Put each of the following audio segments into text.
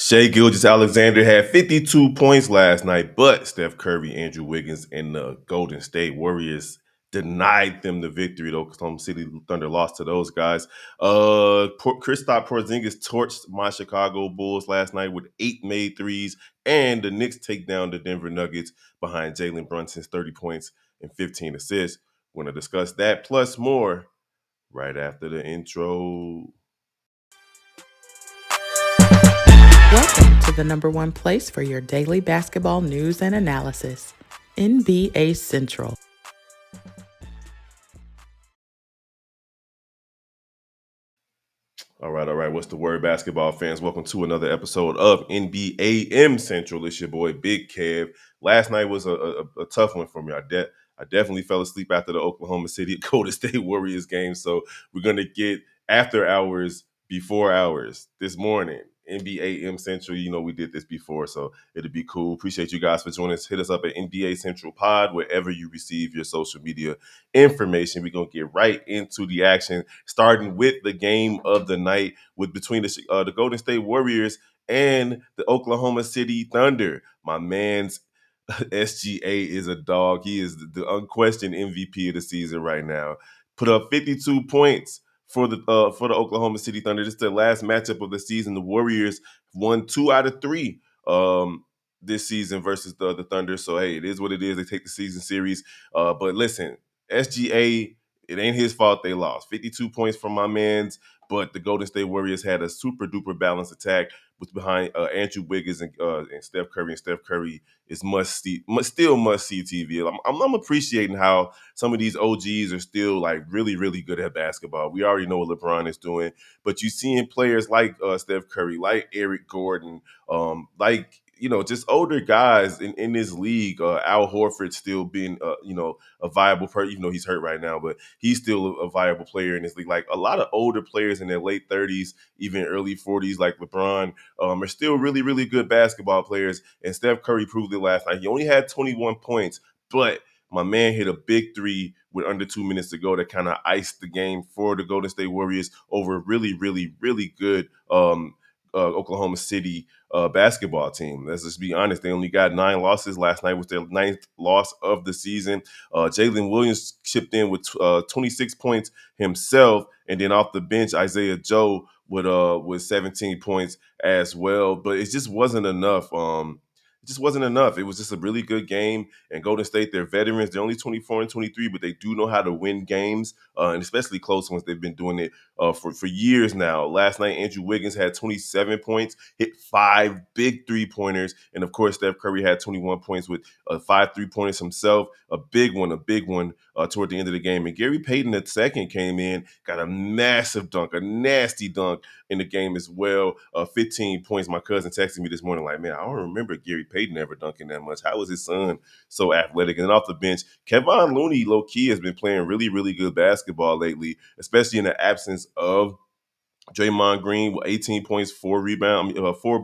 Shea Gilgeous-Alexander had 52 points last night, but Steph Curry, Andrew Wiggins, and the Golden State Warriors denied them the victory. The Oklahoma City Thunder lost to those guys. Kristaps Porzingis torched my Chicago Bulls last night with 8 made threes, and the Knicks take down the Denver Nuggets behind Jalen Brunson's 30 points and 15 assists. We're going to discuss that plus more right after the intro. Welcome to the number one place for your daily basketball news and analysis, NBA Central. All right. What's the word, basketball fans? Welcome to another episode of NBA Central. It's your boy, Big Kev. Last night was a tough one for me. I definitely fell asleep after the Oklahoma City Golden State Warriors game. So we're going to get after hours, before hours this morning. NBA M Central, we did this before, so it'll be cool. Appreciate you guys for joining us. Hit us up at NBA Central Pod, wherever you receive your social media information. We're going to get right into the action, starting with the game of the night between the Golden State Warriors and the Oklahoma City Thunder. My man's SGA is a dog. He is the unquestioned MVP of the season right now. Put up 52 points for the Oklahoma City Thunder. This is the last matchup of the season. The Warriors won 2 out of 3 this season versus the Thunder. So hey, it is what it is. They take the season series. But listen, SGA, it ain't his fault they lost. 52 points from my man's, but the Golden State Warriors had a super duper balanced attack with behind Andrew Wiggins and Steph Curry. And Steph Curry is still must see TV. I'm appreciating how some of these OGs are still like really, really good at basketball. We already know what LeBron is doing, but you seeing players like Steph Curry, like Eric Gordon, just older guys in this league. Al Horford still being, a viable player, even though he's hurt right now, but he's still a viable player in this league. Like a lot of older players in their late 30s, even early 40s, like LeBron, are still really, really good basketball players. And Steph Curry proved it last night. He only had 21 points, but my man hit a big three with under 2 minutes to go that kind of iced the game for the Golden State Warriors over a really, really, really good Oklahoma City basketball team. Let's just be honest. They only got 9 losses. Last night was their 9th loss of the season. Jalen Williams chipped in with 26 points himself. And then off the bench, Isaiah Joe with 17 points as well. But it just wasn't enough. It just wasn't enough. It was just a really good game. And Golden State, they're veterans. They're only 24 and 23, but they do know how to win games, and especially close ones. They've been doing it for years now. Last night, Andrew Wiggins had 27 points, hit 5 big three-pointers. And, of course, Steph Curry had 21 points with 5 3-pointers himself. A big one toward the end of the game. And Gary Payton II came in, got a massive dunk, a nasty dunk in the game as well. 15 points. My cousin texted me this morning like, man, I don't remember Gary Payton ever dunking that much. How was his son so athletic? And off the bench, Kevon Looney, low-key, has been playing really, really good basketball lately, especially in the absence of Draymond Green with 18 points, 4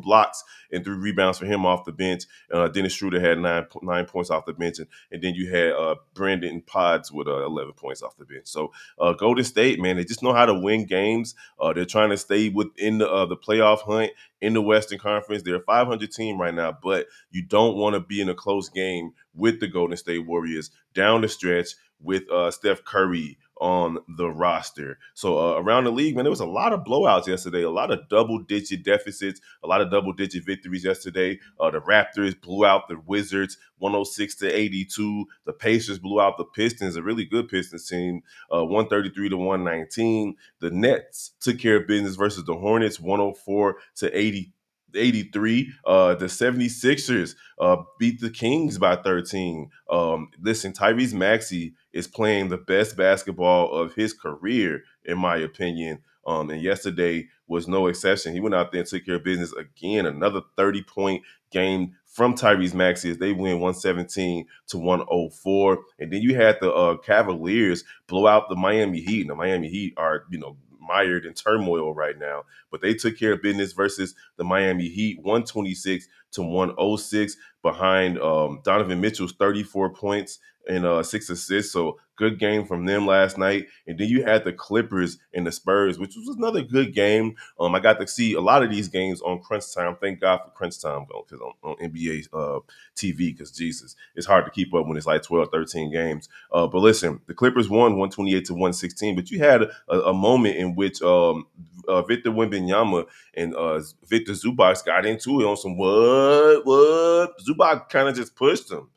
blocks, and 3 rebounds for him off the bench. Dennis Schroeder had 9 points off the bench, and then you had Brandon Podds with 11 points off the bench. So Golden State, man, they just know how to win games. They're trying to stay within the playoff hunt in the Western Conference. They're a 500 team right now, but you don't want to be in a close game with the Golden State Warriors down the stretch with Steph Curry on the roster. So around the league, man, there was a lot of blowouts yesterday, a lot of double-digit deficits, a lot of double-digit victories yesterday. The Raptors blew out the Wizards 106-82. The Pacers blew out the Pistons, a really good Pistons team, 133-119. The Nets took care of business versus the Hornets 104-83. The 76ers beat the Kings by 13. Listen, Tyrese Maxey is playing the best basketball of his career, in my opinion. And yesterday was no exception. He went out there and took care of business again. Another 30-point game from Tyrese Maxey as they win 117-104. And then you had the Cavaliers blow out the Miami Heat. And the Miami Heat are, mired in turmoil right now, but they took care of business versus the Miami Heat 126 to 106 behind Donovan Mitchell's 34 points and 6 assists. So good game from them last night. And then you had the Clippers and the Spurs, which was another good game. I got to see a lot of these games on Crunch Time. Thank God for Crunch Time because on NBA TV, because Jesus, it's hard to keep up when it's like 12, 13 games. But listen, the Clippers won 128 to 116, but you had a moment in which Victor Wembanyama and Victor Zubac got into it on some what? Zubac kind of just pushed him.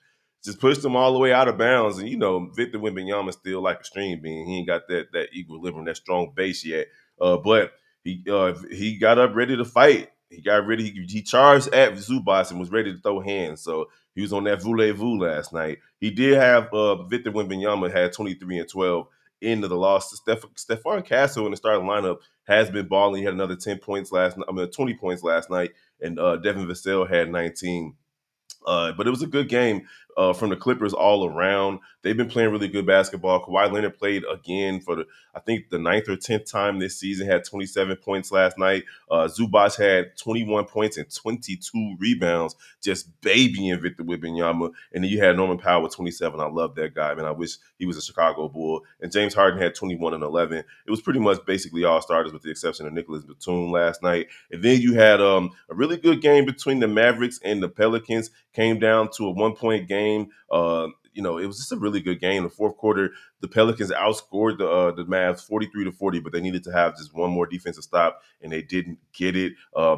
Just pushed him all the way out of bounds. And, Victor Wembanyama still like a stream being. He ain't got that equilibrium, that strong base yet. But he got up ready to fight. He got ready. He charged at Zubac and was ready to throw hands. So he was on that voulez-vous last night. He did have Victor Wembanyama had 23 and 12 into the loss. Stephon Castle in the starting lineup has been balling. He had another 10 points last night. 20 points last night, and Devin Vassell had 19. But it was a good game from the Clippers all around. They've been playing really good basketball. Kawhi Leonard played again for I think the ninth or 10th time this season, had 27 points last night. Zubac had 21 points and 22 rebounds, just babying Victor Wembanyama. And then you had Norman Powell with 27. I love that guy, man. I wish he was a Chicago Bull. And James Harden had 21 and 11. It was pretty much basically all starters with the exception of Nicholas Batum last night. And then you had a really good game between the Mavericks and the Pelicans. Came down to a 1-point game. It was just a really good game. The fourth quarter, the Pelicans outscored the Mavs 43-40, but they needed to have just one more defensive stop, and they didn't get it.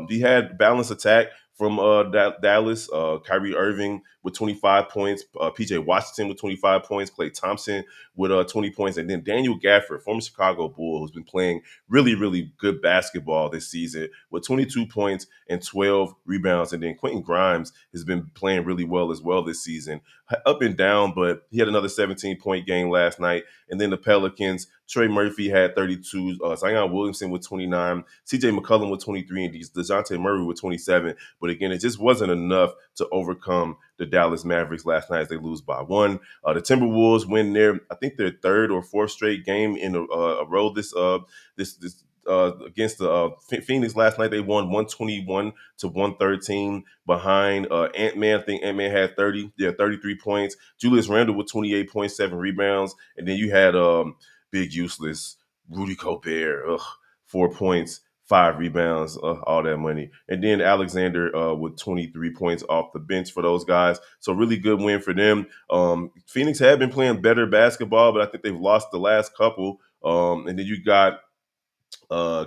They had balanced attack from Dallas. Kyrie Irving with 25 points, PJ Washington with 25 points, Klay Thompson with 20 points, and then Daniel Gafford, former Chicago Bull, who's been playing really, really good basketball this season with 22 points and 12 rebounds. And then Quentin Grimes has been playing really well as well this season, up and down, but he had another 17-point game last night. And then the Pelicans, Trey Murphy had 32, Zion Williamson with 29, CJ McCollum with 23, and DeJounte Murray with 27. But again, it just wasn't enough to overcome the Dallas Mavericks last night as they lose by one. The Timberwolves win I think their third or fourth straight game in a row this against the Phoenix last night. They won 121 to 113 behind Ant-Man. I think Ant-Man had 33 points. Julius Randle with 28.7 rebounds. And then you had big useless Rudy Gobert, 4 points, 5 rebounds, all that money. And then Alexander with 23 points off the bench for those guys. So really good win for them. Phoenix had been playing better basketball, but I think they've lost the last couple. And then you got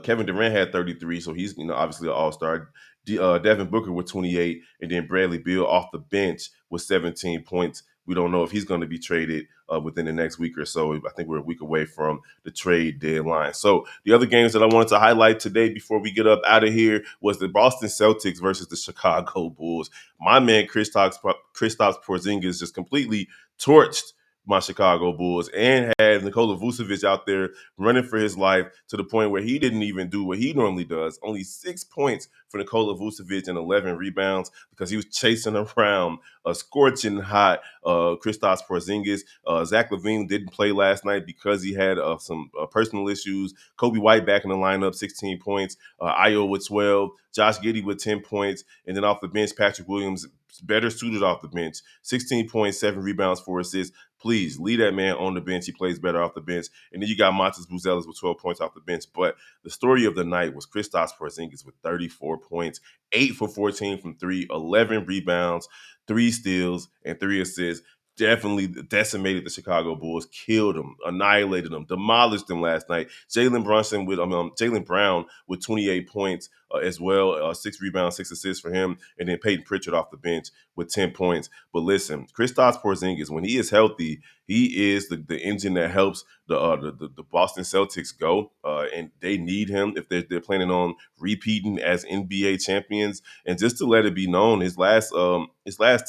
Kevin Durant had 33, so he's obviously an all-star. Devin Booker with 28, and then Bradley Beal off the bench with 17 points. We don't know if he's going to be traded within the next week or so. I think we're a week away from the trade deadline. So the other games that I wanted to highlight today before we get up out of here was the Boston Celtics versus the Chicago Bulls. My man Kristaps Porzingis just completely torched my Chicago Bulls and had Nikola Vucevic out there running for his life to the point where he didn't even do what he normally does. Only 6 points for Nikola Vucevic and 11 rebounds because he was chasing around a scorching hot Kristaps Porzingis. Zach LaVine didn't play last night because he had some personal issues. Kobe White back in the lineup, 16 points. Ayo with 12. Josh Giddey with 10 points. And then off the bench, Patrick Williams better suited off the bench. 16 points, 7 rebounds, 4 assists. Please leave that man on the bench. He plays better off the bench. And then you got Montes Buzelis with 12 points off the bench. But the story of the night was Kristaps Porzingis with 34 points, 8 for 14 from 3, 11 rebounds, 3 steals, and 3 assists. Definitely decimated the Chicago Bulls, killed them, annihilated them, demolished them last night. Jaylen Brown with 28 points as well, 6 rebounds, 6 assists for him, and then Peyton Pritchard off the bench with 10 points. But listen, Kristaps Porzingis, when he is healthy, he is the engine that helps the Boston Celtics go, and they need him if they're planning on repeating as NBA champions. And just to let it be known, his last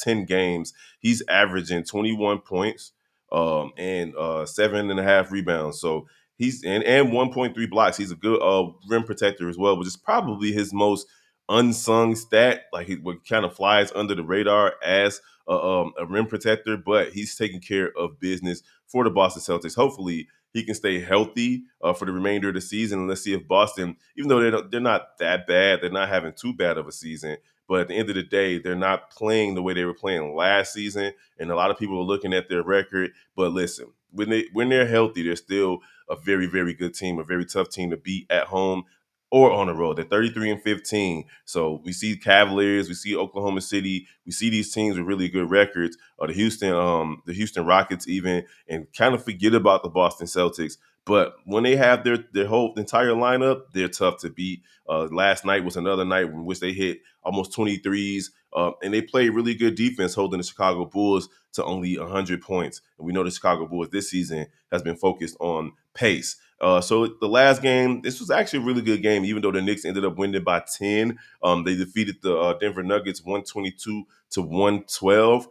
10 games, he's averaging 21 points and 7.5 rebounds. So he's and 1.3 blocks. He's a good rim protector as well, which is probably his most unsung stat. Like what kind of flies under the radar as a rim protector, but he's taking care of business for the Boston Celtics. Hopefully, he can stay healthy for the remainder of the season. And let's see if Boston, even though they're not that bad, they're not having too bad of a season. But at the end of the day, they're not playing the way they were playing last season. And a lot of people are looking at their record. But listen, when they're healthy, they're still a very, very good team, a very tough team to beat at home or on the road. They're 33-15. So we see Cavaliers, we see Oklahoma City, we see these teams with really good records. The Houston Rockets even, and kind of forget about the Boston Celtics. But when they have their whole entire lineup, they're tough to beat. Last night was another night in which they hit almost 23s, and they played really good defense, holding the Chicago Bulls to only 100 points. And we know the Chicago Bulls this season has been focused on pace. So the last game, this was actually a really good game, even though the Knicks ended up winning by 10. They defeated the Denver Nuggets 122-112.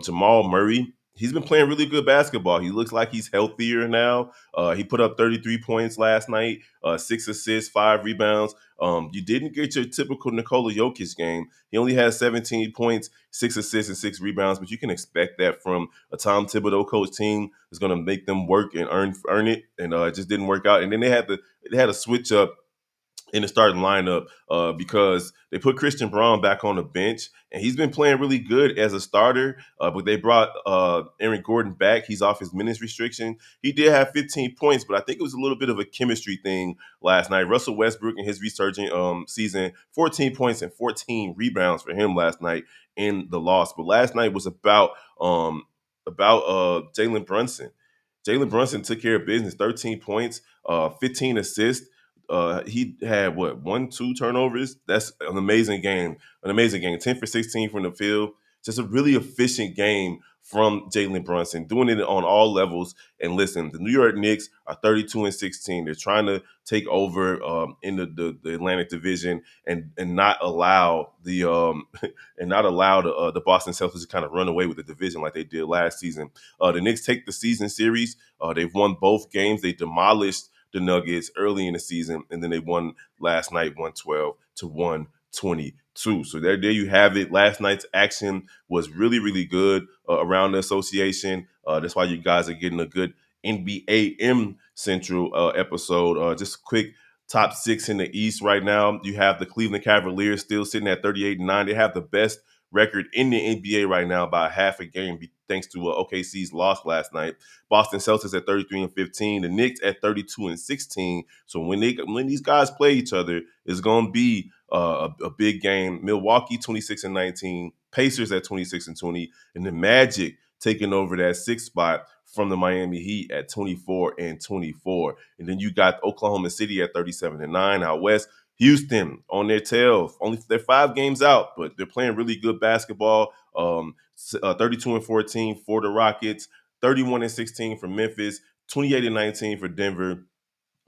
Jamal Murray, he's been playing really good basketball. He looks like he's healthier now. He put up 33 points last night, 6 assists, 5 rebounds. You didn't get your typical Nikola Jokic game. He only had 17 points, 6 assists, and 6 rebounds, but you can expect that from a Tom Thibodeau coach team. Is going to make them work and earn it, and it just didn't work out. And then they had to switch up in the starting lineup because they put Christian Braun back on the bench, and he's been playing really good as a starter. But they brought Aaron Gordon back. He's off his minutes restriction. He did have 15 points, but I think it was a little bit of a chemistry thing last night. Russell Westbrook in his resurgent season, 14 points and 14 rebounds for him last night in the loss. But last night was about Jalen Brunson. Jalen Brunson took care of business, 13 points, 15 assists. He had what, 1, 2 turnovers. That's an amazing game. An amazing game. 10 for 16 from the field. Just a really efficient game from Jalen Brunson, doing it on all levels. And listen, the New York Knicks are 32-16. They're trying to take over in the Atlantic Division and not allow the Boston Celtics to kind of run away with the division like they did last season. The Knicks take the season series. They've won both games. They demolished the Nuggets early in the season, and then they won last night 112-122. So there you have it. Last night's action was really, really good around the association. That's why you guys are getting a good NBA Central episode. Just a quick top six in the East right now. You have the Cleveland Cavaliers still sitting at 38-9. They have the best record in the NBA right now by half a game, thanks to OKC's loss last night. Boston Celtics at 33-15, the Knicks at 32-16. So when these guys play each other, it's going to be a big game. Milwaukee 26-19, Pacers at 26-20, and the Magic taking over that sixth spot from the Miami Heat at 24-24. And then you got Oklahoma City at 37-9 out west. Houston on their tail. They're 5 games out, but they're playing really good basketball. 32-14 for the Rockets, 31-16 for Memphis, 28-19 for Denver,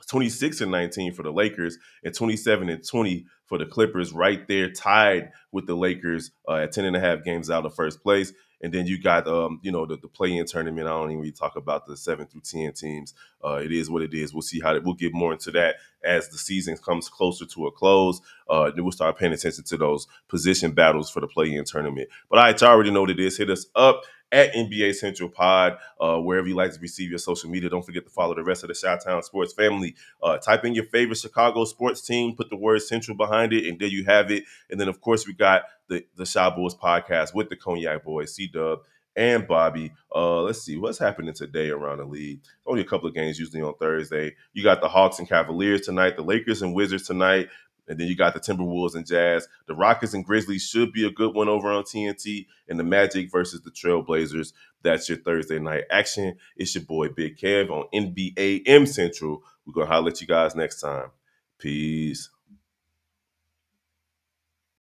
26-19 for the Lakers, and 27-20 for the Clippers, right there tied with the Lakers at 10.5 games out of first place. And then you got the play-in tournament. I don't even really talk about the 7 through 10 teams. It is what it is. We'll see we'll get more into that as the season comes closer to a close. Then we'll start paying attention to those position battles for the play-in tournament. But all right, you already know what it is. Hit us up at NBA Central Pod, wherever you like to receive your social media. Don't forget to follow the rest of the Chi-Town Sports family. Type in your favorite Chicago sports team, put the word Central behind it, and there you have it. And then, of course, we got the Shy Boys podcast with the Cognac Boys, C-Dub and Bobby. Let's see what's happening today around the league. Only a couple of games usually on Thursday. You got the Hawks and Cavaliers tonight, the Lakers and Wizards tonight. And then you got the Timberwolves and Jazz. The Rockets and Grizzlies should be a good one over on TNT. And the Magic versus the Trailblazers. That's your Thursday night action. It's your boy Big Kev on NBA M Central. We're going to holler at you guys next time. Peace.